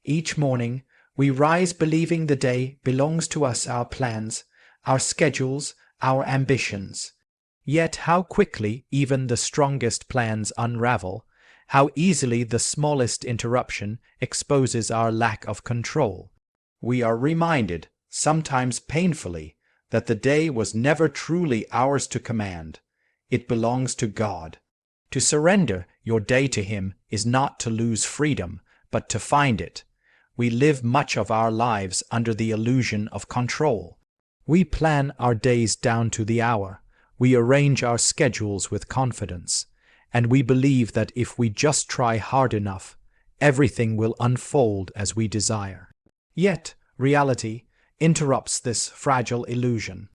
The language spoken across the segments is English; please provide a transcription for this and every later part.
Each morning, we rise believing the day belongs to us, our plans, our schedules, our ambitions. Yet how quickly even the strongest plans unravel, how easily the smallest interruption exposes our lack of control. We are reminded, sometimes painfully, that the day was never truly ours to command. It belongs to God. To surrender your day to Him is not to lose freedom, but to find it. We live much of our lives under the illusion of control. We plan our days down to the hour. We arrange our schedules with confidence, and we believe that if we just try hard enough, everything will unfold as we desire. Yet, reality interrupts this fragile illusion.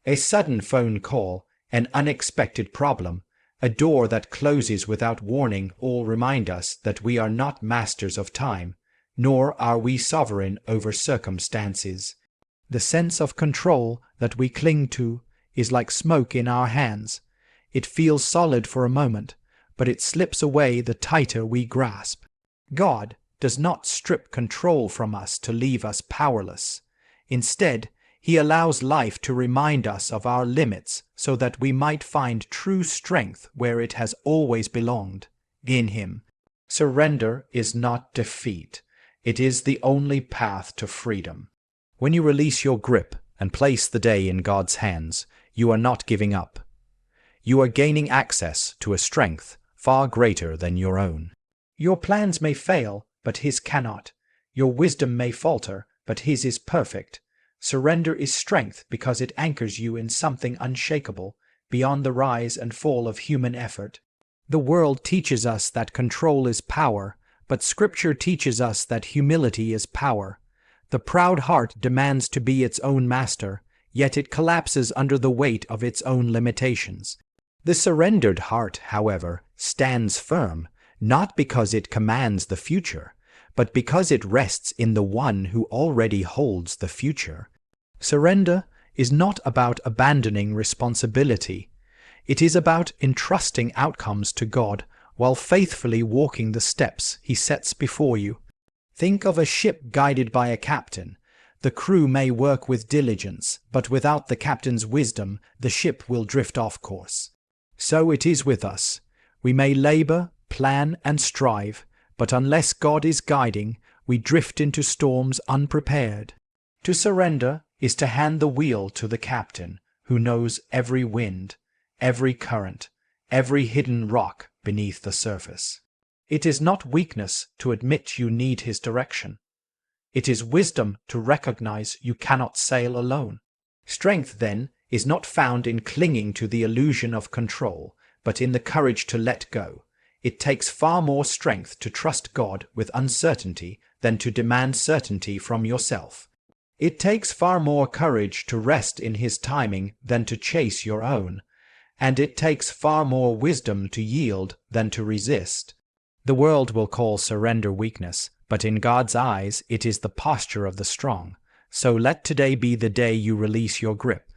A sudden phone call, an unexpected problem, a door that closes without warning all remind us that we are not masters of time, nor are we sovereign over circumstances. The sense of control that we cling to is like smoke in our hands. It feels solid for a moment, but it slips away the tighter we grasp. God does not strip control from us to leave us powerless. Instead, He allows life to remind us of our limits so that we might find true strength where it has always belonged, in Him. Surrender is not defeat. It is the only path to freedom. When you release your grip and place the day in God's hands, you are not giving up. You are gaining access to a strength far greater than your own. Your plans may fail, but His cannot. Your wisdom may falter, but His is perfect. Surrender is strength because it anchors you in something unshakable, beyond the rise and fall of human effort. The world teaches us that control is power, but Scripture teaches us that humility is power. The proud heart demands to be its own master, yet it collapses under the weight of its own limitations. The surrendered heart, however, stands firm, not because it commands the future, but because it rests in the One who already holds the future. Surrender is not about abandoning responsibility. It is about entrusting outcomes to God while faithfully walking the steps He sets before you. Think of a ship guided by a captain. The crew may work with diligence, but without the captain's wisdom, the ship will drift off course. So it is with us. We may labor, plan, and strive, but unless God is guiding, we drift into storms unprepared. To surrender is to hand the wheel to the captain, who knows every wind, every current, every hidden rock beneath the surface. It is not weakness to admit you need His direction. It is wisdom to recognize you cannot sail alone. Strength, then, is not found in clinging to the illusion of control, but in the courage to let go. It takes far more strength to trust God with uncertainty than to demand certainty from yourself. It takes far more courage to rest in His timing than to chase your own, and it takes far more wisdom to yield than to resist. The world will call surrender weakness, but in God's eyes it is the posture of the strong. So let today be the day you release your grip.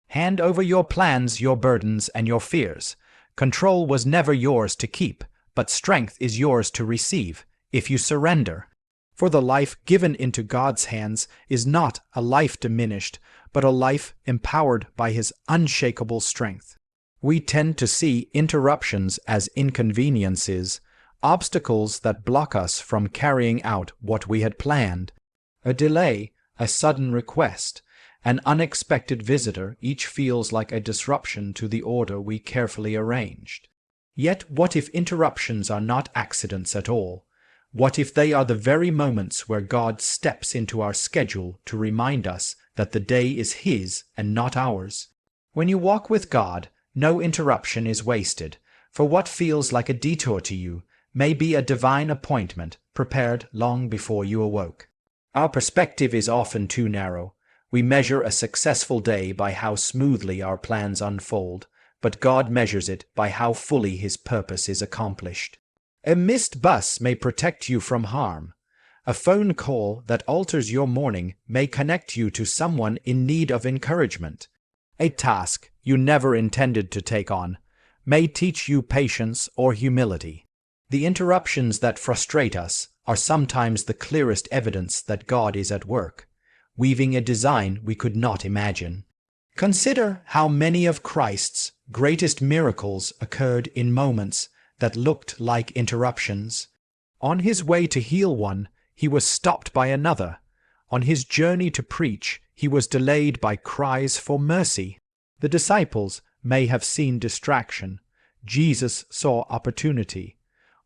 Hand over your plans, your burdens, and your fears. Control was never yours to keep, but strength is yours to receive, if you surrender. For the life given into God's hands is not a life diminished, but a life empowered by His unshakable strength. We tend to see interruptions as inconveniences, obstacles that block us from carrying out what we had planned. A delay, a sudden request, an unexpected visitor each feels like a disruption to the order we carefully arranged. Yet what if interruptions are not accidents at all? What if they are the very moments where God steps into our schedule to remind us that the day is His and not ours? When you walk with God, no interruption is wasted, for what feels like a detour to you may be a divine appointment prepared long before you awoke. Our perspective is often too narrow. We measure a successful day by how smoothly our plans unfold, but God measures it by how fully His purpose is accomplished. A missed bus may protect you from harm. A phone call that alters your morning may connect you to someone in need of encouragement. A task you never intended to take on may teach you patience or humility. The interruptions that frustrate us are sometimes the clearest evidence that God is at work, weaving a design we could not imagine. Consider how many of Christ's greatest miracles occurred in moments that looked like interruptions. On his way to heal one, he was stopped by another. On his journey to preach, he was delayed by cries for mercy. The disciples may have seen distraction. Jesus saw opportunity.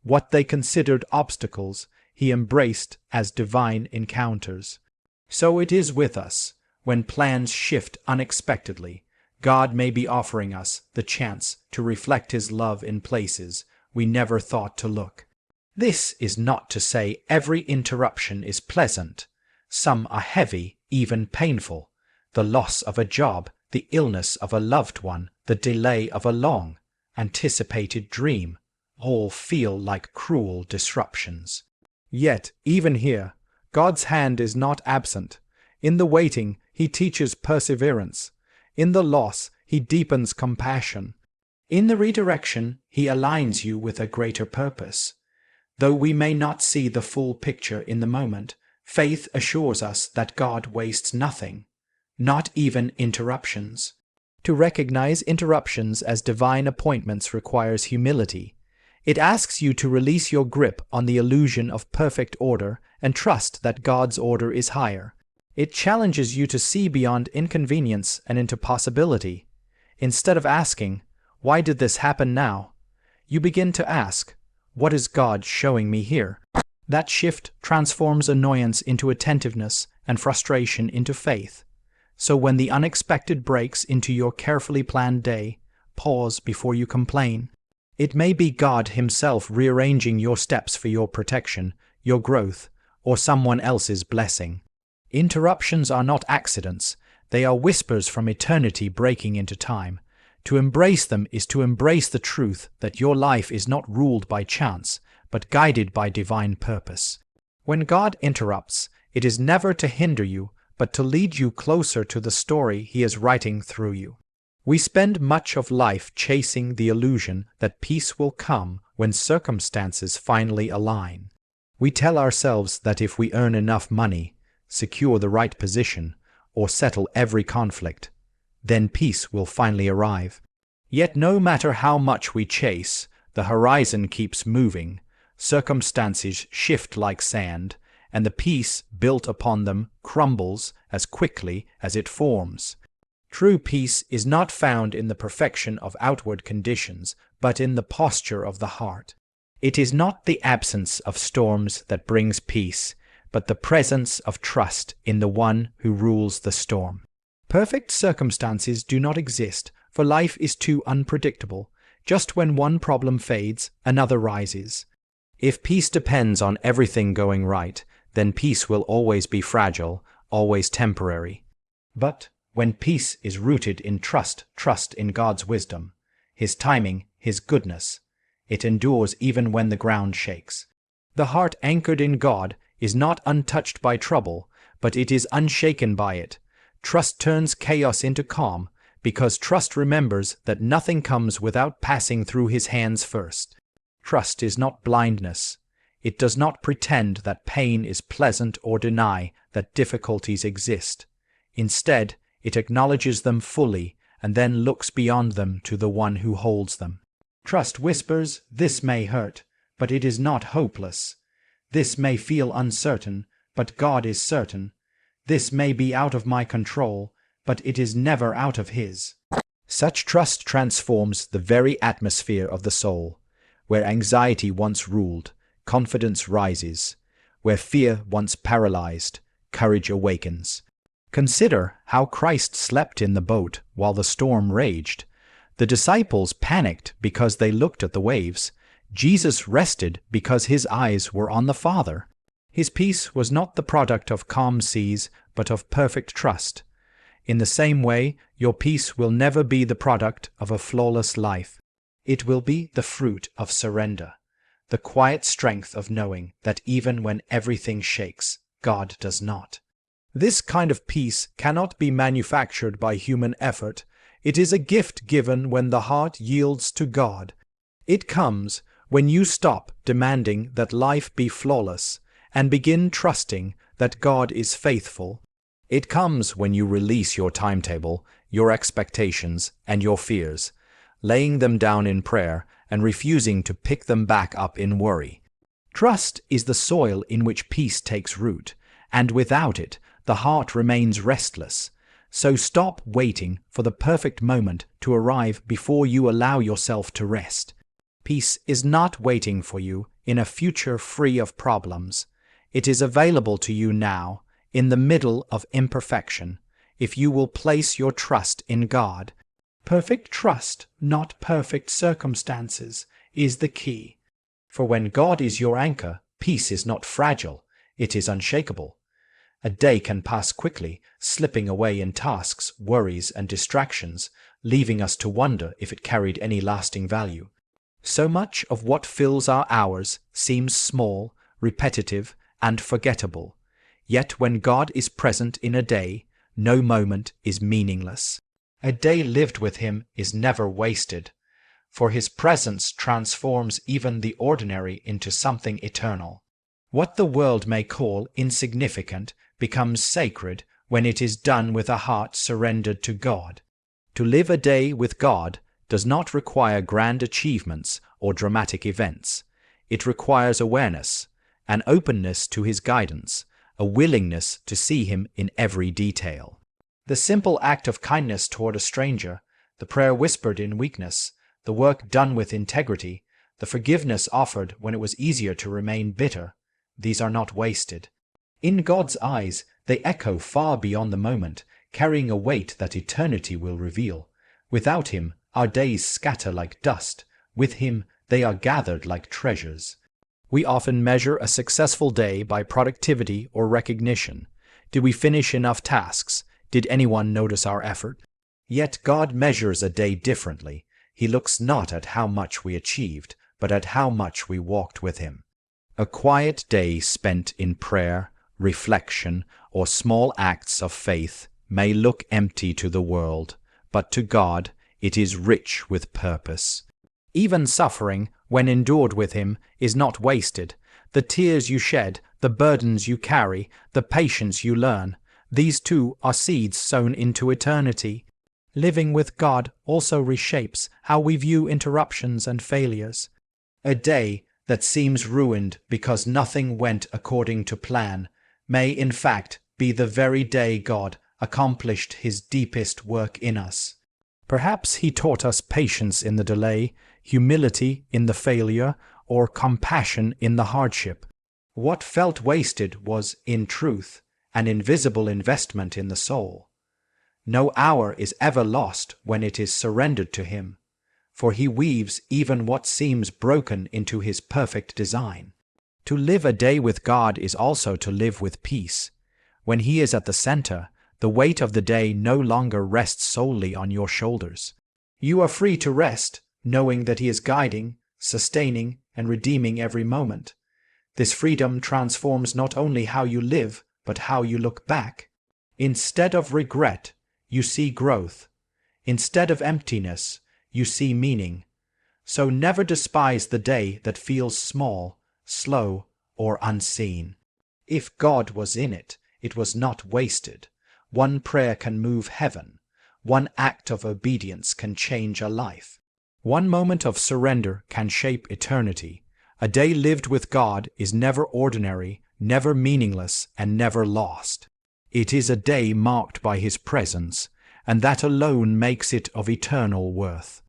What they considered obstacles, he embraced as divine encounters. So it is with us. When plans shift unexpectedly, God may be offering us the chance to reflect His love in places we never thought to look. This is not to say every interruption is pleasant. Some are heavy, even painful. The loss of a job, the illness of a loved one, the delay of a long, anticipated dream, all feel like cruel disruptions. Yet, even here, God's hand is not absent. In the waiting, He teaches perseverance. In the loss, He deepens compassion. In the redirection, He aligns you with a greater purpose. Though we may not see the full picture in the moment, faith assures us that God wastes nothing, not even interruptions. To recognize interruptions as divine appointments requires humility. It asks you to release your grip on the illusion of perfect order and trust that God's order is higher. It challenges you to see beyond inconvenience and into possibility. Instead of asking, "Why did this happen now?" you begin to ask, "What is God showing me here?" That shift transforms annoyance into attentiveness and frustration into faith. So when the unexpected breaks into your carefully planned day, pause before you complain. It may be God Himself rearranging your steps for your protection, your growth, or someone else's blessing. Interruptions are not accidents. They are whispers from eternity breaking into time. To embrace them is to embrace the truth that your life is not ruled by chance, but guided by divine purpose. When God interrupts, it is never to hinder you, but to lead you closer to the story He is writing through you. We spend much of life chasing the illusion that peace will come when circumstances finally align. We tell ourselves that if we earn enough money, secure the right position, or settle every conflict, then peace will finally arrive. Yet no matter how much we chase, the horizon keeps moving, circumstances shift like sand, and the peace built upon them crumbles as quickly as it forms. True peace is not found in the perfection of outward conditions, but in the posture of the heart. It is not the absence of storms that brings peace, but the presence of trust in the one who rules the storm. Perfect circumstances do not exist, for life is too unpredictable. Just when one problem fades, another rises. If peace depends on everything going right, then peace will always be fragile, always temporary. But when peace is rooted in trust in God's wisdom, His timing, His goodness, it endures even when the ground shakes. The heart anchored in God is not untouched by trouble, but it is unshaken by it. Trust turns chaos into calm, because trust remembers that nothing comes without passing through His hands first. Trust is not blindness. It does not pretend that pain is pleasant or deny that difficulties exist. Instead, it acknowledges them fully and then looks beyond them to the one who holds them. Trust whispers, "This may hurt, but it is not hopeless. This may feel uncertain, but God is certain. This may be out of my control, but it is never out of His." Such trust transforms the very atmosphere of the soul. Where anxiety once ruled, confidence rises. Where fear once paralyzed, courage awakens. Consider how Christ slept in the boat while the storm raged. The disciples panicked because they looked at the waves. Jesus rested because His eyes were on the Father. His peace was not the product of calm seas, but of perfect trust. In the same way, your peace will never be the product of a flawless life. It will be the fruit of surrender, the quiet strength of knowing that even when everything shakes, God does not. This kind of peace cannot be manufactured by human effort. It is a gift given when the heart yields to God. It comes When you stop demanding that life be flawless and begin trusting that God is faithful, it comes when you release your timetable, your expectations, and your fears, laying them down in prayer and refusing to pick them back up in worry. Trust is the soil in which peace takes root, and without it, the heart remains restless. So stop waiting for the perfect moment to arrive before you allow yourself to rest. Peace is not waiting for you in a future free of problems. It is available to you now, in the middle of imperfection, if you will place your trust in God. Perfect trust, not perfect circumstances, is the key. For when God is your anchor, peace is not fragile, it is unshakable. A day can pass quickly, slipping away in tasks, worries, and distractions, leaving us to wonder if it carried any lasting value. So much of what fills our hours seems small, repetitive, and forgettable. Yet when God is present in a day, no moment is meaningless. A day lived with Him is never wasted, for His presence transforms even the ordinary into something eternal. What the world may call insignificant becomes sacred when it is done with a heart surrendered to God. To live a day with God does not require grand achievements or dramatic events. It requires awareness, an openness to His guidance, a willingness to see Him in every detail. The simple act of kindness toward a stranger, the prayer whispered in weakness, the work done with integrity, the forgiveness offered when it was easier to remain bitter, these are not wasted. In God's eyes, they echo far beyond the moment, carrying a weight that eternity will reveal. Without Him, our days scatter like dust. With Him, they are gathered like treasures. We often measure a successful day by productivity or recognition. Did we finish enough tasks? Did anyone notice our effort? Yet God measures a day differently. He looks not at how much we achieved, but at how much we walked with Him. A quiet day spent in prayer, reflection, or small acts of faith may look empty to the world, but to God it is rich with purpose. Even suffering, when endured with Him, is not wasted. The tears you shed, the burdens you carry, the patience you learn, these too are seeds sown into eternity. Living with God also reshapes how we view interruptions and failures. A day that seems ruined because nothing went according to plan may in fact be the very day God accomplished His deepest work in us. Perhaps He taught us patience in the delay, humility in the failure, or compassion in the hardship. What felt wasted was, in truth, an invisible investment in the soul. No hour is ever lost when it is surrendered to Him, for He weaves even what seems broken into His perfect design. To live a day with God is also to live with peace. When He is at the center, the weight of the day no longer rests solely on your shoulders. You are free to rest, knowing that He is guiding, sustaining, and redeeming every moment. This freedom transforms not only how you live, but how you look back. Instead of regret, you see growth. Instead of emptiness, you see meaning. So never despise the day that feels small, slow, or unseen. If God was in it, it was not wasted. One prayer can move heaven. One act of obedience can change a life. One moment of surrender can shape eternity. A day lived with God is never ordinary, never meaningless, and never lost. It is a day marked by His presence, and that alone makes it of eternal worth.